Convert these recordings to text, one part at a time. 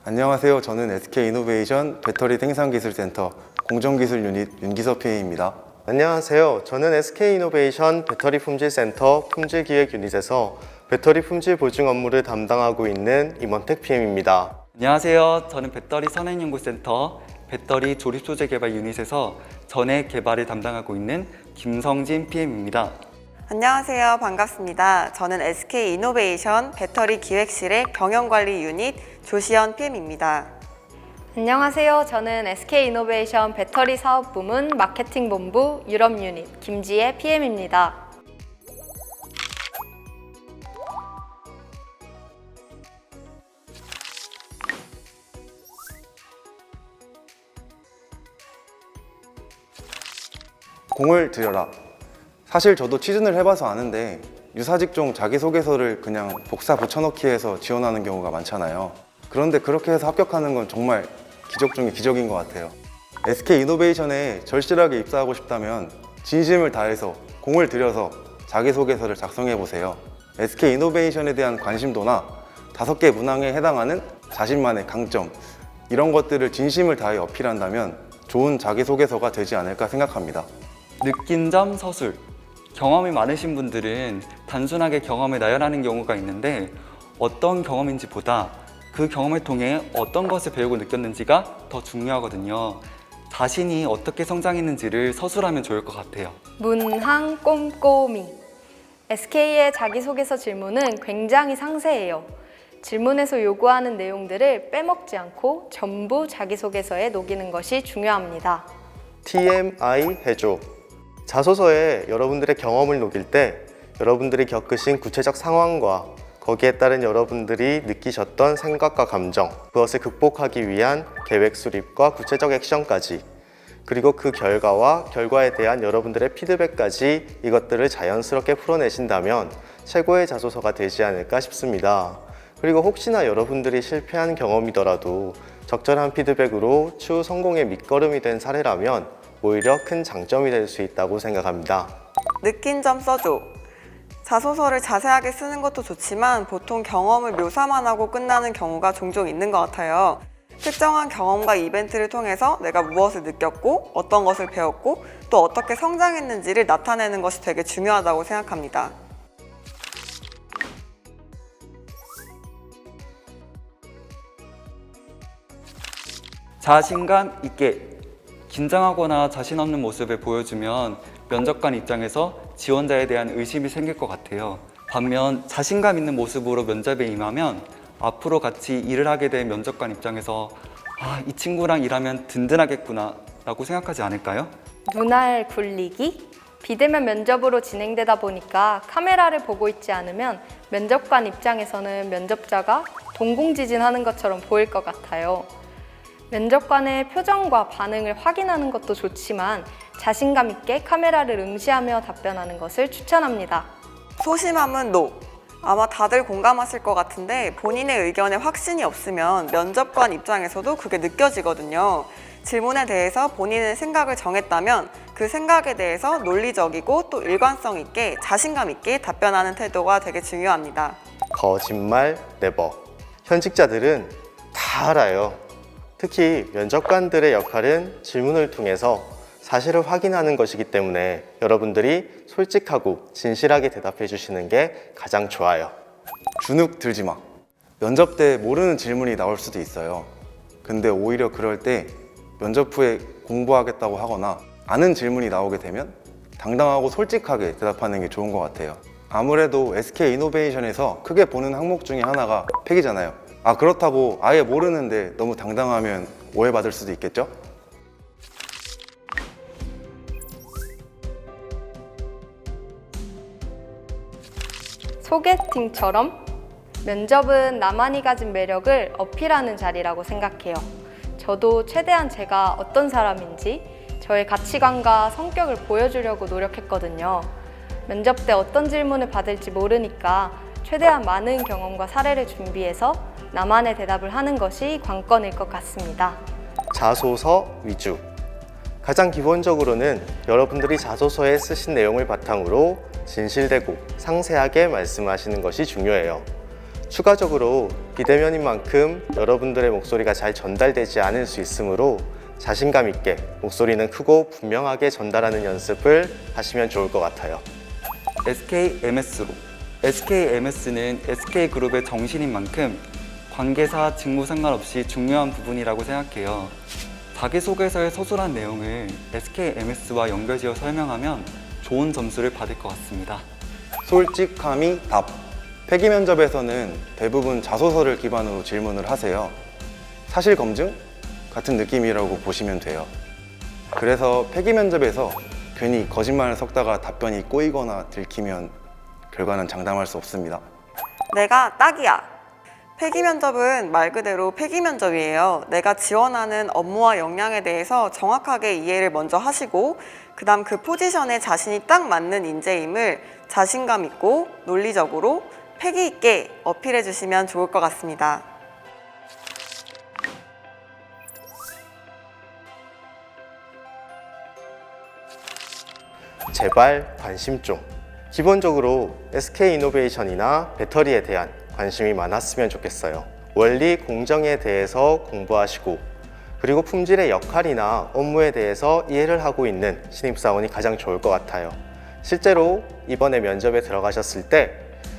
안녕하세요. 저는 SK이노베이션 배터리 생산기술센터 공정기술 유닛 윤기섭 PA입니다. 안녕하세요. 저는 SK이노베이션 배터리 품질센터 품질기획 유닛에서 배터리 품질 보증 업무를 담당하고 있는 임원택 PM입니다. 안녕하세요. 저는 배터리 선행연구센터 배터리 조립소재 개발 유닛에서 전액 개발을 담당하고 있는 김성진 PM입니다. 안녕하세요. 반갑습니다. 저는 SK이노베이션 배터리 기획실의 경영관리 유닛 조시연 PM입니다. 안녕하세요. 저는 SK이노베이션 배터리 사업부문 마케팅본부 유럽 유닛 김지혜 PM입니다. 공을 들여라. 사실 저도 취준을 해봐서 아는데 유사직종 자기소개서를 그냥 복사 붙여넣기 해서 지원하는 경우가 많잖아요. 그런데 그렇게 해서 합격하는 건 정말 기적 중에 기적인 것 같아요. SK이노베이션에 절실하게 입사하고 싶다면 진심을 다해서 공을 들여서 자기소개서를 작성해보세요. SK이노베이션에 대한 관심도나 5개 문항에 해당하는 자신만의 강점, 이런 것들을 진심을 다해 어필한다면 좋은 자기소개서가 되지 않을까 생각합니다. 느낀 점 서술. 경험이 많으신 분들은 단순하게 경험을 나열하는 경우가 있는데 어떤 경험인지 보다 그 경험을 통해 어떤 것을 배우고 느꼈는지가 더 중요하거든요. 자신이 어떻게 성장했는지를 서술하면 좋을 것 같아요. 문항 꼼꼼히. SK의 자기소개서 질문은 굉장히 상세해요. 질문에서 요구하는 내용들을 빼먹지 않고 전부 자기소개서에 녹이는 것이 중요합니다. TMI 해줘. 자소서에 여러분들의 경험을 녹일 때 여러분들이 겪으신 구체적 상황과 거기에 따른 여러분들이 느끼셨던 생각과 감정, 그것을 극복하기 위한 계획 수립과 구체적 액션까지, 그리고 그 결과에 대한 여러분들의 피드백까지 이것들을 자연스럽게 풀어내신다면 최고의 자소서가 되지 않을까 싶습니다. 그리고 혹시나 여러분들이 실패한 경험이더라도 적절한 피드백으로 추후 성공의 밑거름이 된 사례라면 오히려 큰 장점이 될 수 있다고 생각합니다. 느낀 점 써줘. 자소서를 자세하게 쓰는 것도 좋지만 보통 경험을 묘사만 하고 끝나는 경우가 종종 있는 것 같아요. 특정한 경험과 이벤트를 통해서 내가 무엇을 느꼈고 어떤 것을 배웠고 또 어떻게 성장했는지를 나타내는 것이 되게 중요하다고 생각합니다. 자신감 있게. 긴장하거나 자신 없는 모습을 보여주면 면접관 입장에서 지원자에 대한 의심이 생길 것 같아요. 반면 자신감 있는 모습으로 면접에 임하면 앞으로 같이 일을 하게 된 면접관 입장에서 이 친구랑 일하면 든든하겠구나 라고 생각하지 않을까요? 눈알 굴리기. 비대면 면접으로 진행되다 보니까 카메라를 보고 있지 않으면 면접관 입장에서는 면접자가 동공지진하는 것처럼 보일 것 같아요. 면접관의 표정과 반응을 확인하는 것도 좋지만 자신감 있게 카메라를 응시하며 답변하는 것을 추천합니다. 소심함은 NO. 아마 다들 공감하실 것 같은데 본인의 의견에 확신이 없으면 면접관 입장에서도 그게 느껴지거든요. 질문에 대해서 본인의 생각을 정했다면 그 생각에 대해서 논리적이고 또 일관성 있게 자신감 있게 답변하는 태도가 되게 중요합니다. 거짓말 네버. 현직자들은 다 알아요. 특히 면접관들의 역할은 질문을 통해서 사실을 확인하는 것이기 때문에 여러분들이 솔직하고 진실하게 대답해 주시는 게 가장 좋아요. 주눅 들지 마. 면접 때 모르는 질문이 나올 수도 있어요. 근데 오히려 그럴 때 면접 후에 공부하겠다고 하거나 아는 질문이 나오게 되면 당당하고 솔직하게 대답하는 게 좋은 것 같아요. 아무래도 SK이노베이션에서 크게 보는 항목 중에 하나가 팩이잖아요. 그렇다고 아예 모르는데 너무 당당하면 오해받을 수도 있겠죠? 소개팅처럼 면접은 나만이 가진 매력을 어필하는 자리라고 생각해요. 저도 최대한 제가 어떤 사람인지 저의 가치관과 성격을 보여주려고 노력했거든요. 면접 때 어떤 질문을 받을지 모르니까 최대한 많은 경험과 사례를 준비해서 나만의 대답을 하는 것이 관건일 것 같습니다. 자소서 위주. 가장 기본적으로는 여러분들이 자소서에 쓰신 내용을 바탕으로 진실되고 상세하게 말씀하시는 것이 중요해요. 추가적으로 비대면인 만큼 여러분들의 목소리가 잘 전달되지 않을 수 있으므로 자신감 있게 목소리는 크고 분명하게 전달하는 연습을 하시면 좋을 것 같아요. SKMS로. SKMS는 SK그룹의 정신인 만큼 관계사, 직무 상관없이 중요한 부분이라고 생각해요. 자기소개서의 서술한 내용을 SKMS와 연결지어 설명하면 좋은 점수를 받을 것 같습니다. 솔직함이 답. 폐기 면접에서는 대부분 자소서를 기반으로 질문을 하세요. 사실 검증? 같은 느낌이라고 보시면 돼요. 그래서 폐기 면접에서 괜히 거짓말을 섞다가 답변이 꼬이거나 들키면 결과는 장담할 수 없습니다. 내가 딱이야. 폐기 면접은 말 그대로 폐기 면접이에요. 내가 지원하는 업무와 역량에 대해서 정확하게 이해를 먼저 하시고 그다음 그 포지션에 자신이 딱 맞는 인재임을 자신감 있고 논리적으로 패기 있게 어필해 주시면 좋을 것 같습니다. 제발 관심 좀. 기본적으로 SK이노베이션이나 배터리에 대한 관심이 많았으면 좋겠어요. 원리 공정에 대해서 공부하시고 그리고 품질의 역할이나 업무에 대해서 이해를 하고 있는 신입사원이 가장 좋을 것 같아요. 실제로 이번에 면접에 들어가셨을 때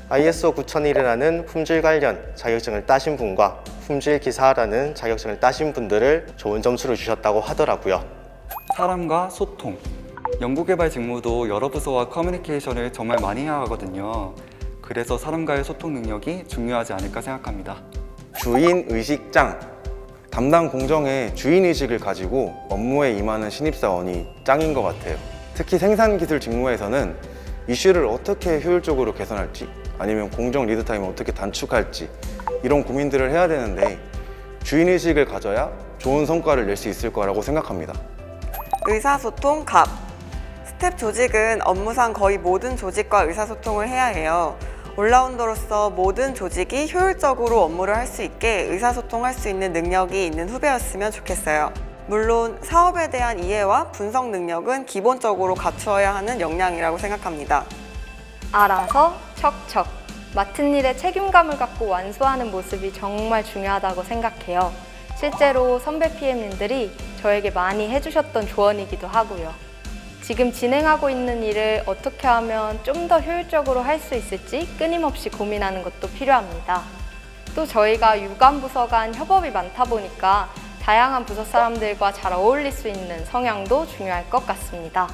ISO 9001이라는 품질 관련 자격증을 따신 분과 품질 기사라는 자격증을 따신 분들을 좋은 점수를 주셨다고 하더라고요. 사람과 소통. 연구개발 직무도 여러 부서와 커뮤니케이션을 정말 많이 해야 하거든요. 그래서 사람과의 소통 능력이 중요하지 않을까 생각합니다. 주인의식짱. 담당 공정에 주인의식을 가지고 업무에 임하는 신입사원이 짱인 것 같아요. 특히 생산기술 직무에서는 이슈를 어떻게 효율적으로 개선할지 아니면 공정 리드타임을 어떻게 단축할지 이런 고민들을 해야 되는데 주인의식을 가져야 좋은 성과를 낼 수 있을 거라고 생각합니다. 의사소통 갑. 스텝 조직은 업무상 거의 모든 조직과 의사소통을 해야 해요. 올라운더로서 모든 조직이 효율적으로 업무를 할 수 있게 의사소통할 수 있는 능력이 있는 후배였으면 좋겠어요. 물론 사업에 대한 이해와 분석 능력은 기본적으로 갖추어야 하는 역량이라고 생각합니다. 알아서 척척. 맡은 일에 책임감을 갖고 완수하는 모습이 정말 중요하다고 생각해요. 실제로 선배 PM님들이 저에게 많이 해주셨던 조언이기도 하고요. 지금 진행하고 있는 일을 어떻게 하면 좀 더 효율적으로 할 수 있을지 끊임없이 고민하는 것도 필요합니다. 또 저희가 유관 부서 간 협업이 많다 보니까 다양한 부서 사람들과 잘 어울릴 수 있는 성향도 중요할 것 같습니다.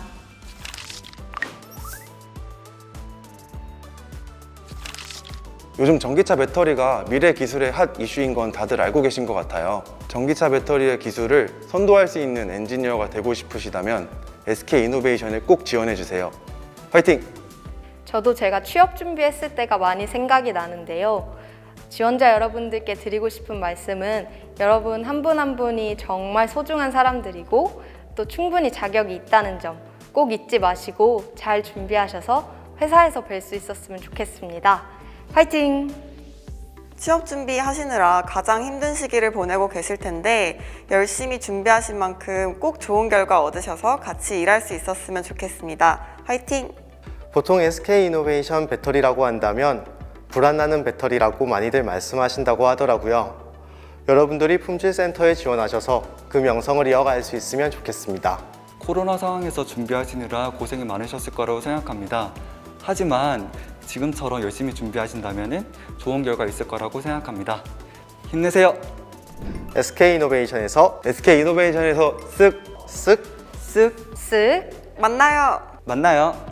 요즘 전기차 배터리가 미래 기술의 핫 이슈인 건 다들 알고 계신 것 같아요. 전기차 배터리의 기술을 선도할 수 있는 엔지니어가 되고 싶으시다면 SK이노베이션을 꼭 지원해 주세요. 화이팅! 저도 제가 취업 준비했을 때가 많이 생각이 나는데요. 지원자 여러분들께 드리고 싶은 말씀은 여러분 한 분 한 분이 정말 소중한 사람들이고 또 충분히 자격이 있다는 점 꼭 잊지 마시고 잘 준비하셔서 회사에서 뵐 수 있었으면 좋겠습니다. 화이팅! 취업 준비하시느라 가장 힘든 시기를 보내고 계실 텐데 열심히 준비하신 만큼 꼭 좋은 결과 얻으셔서 같이 일할 수 있었으면 좋겠습니다. 화이팅! 보통 SK이노베이션 배터리라고 한다면 불안나는 배터리라고 많이들 말씀하신다고 하더라고요. 여러분들이 품질센터에 지원하셔서 그 명성을 이어갈 수 있으면 좋겠습니다. 코로나 상황에서 준비하시느라 고생이 많으셨을 거라고 생각합니다. 하지만 지금처럼 열심히 준비하신다면 좋은 결과 있을 거라고 생각합니다. 힘내세요! SK이노베이션에서 SK이노베이션에서 쓱 쓱 쓱! 만나요! 만나요!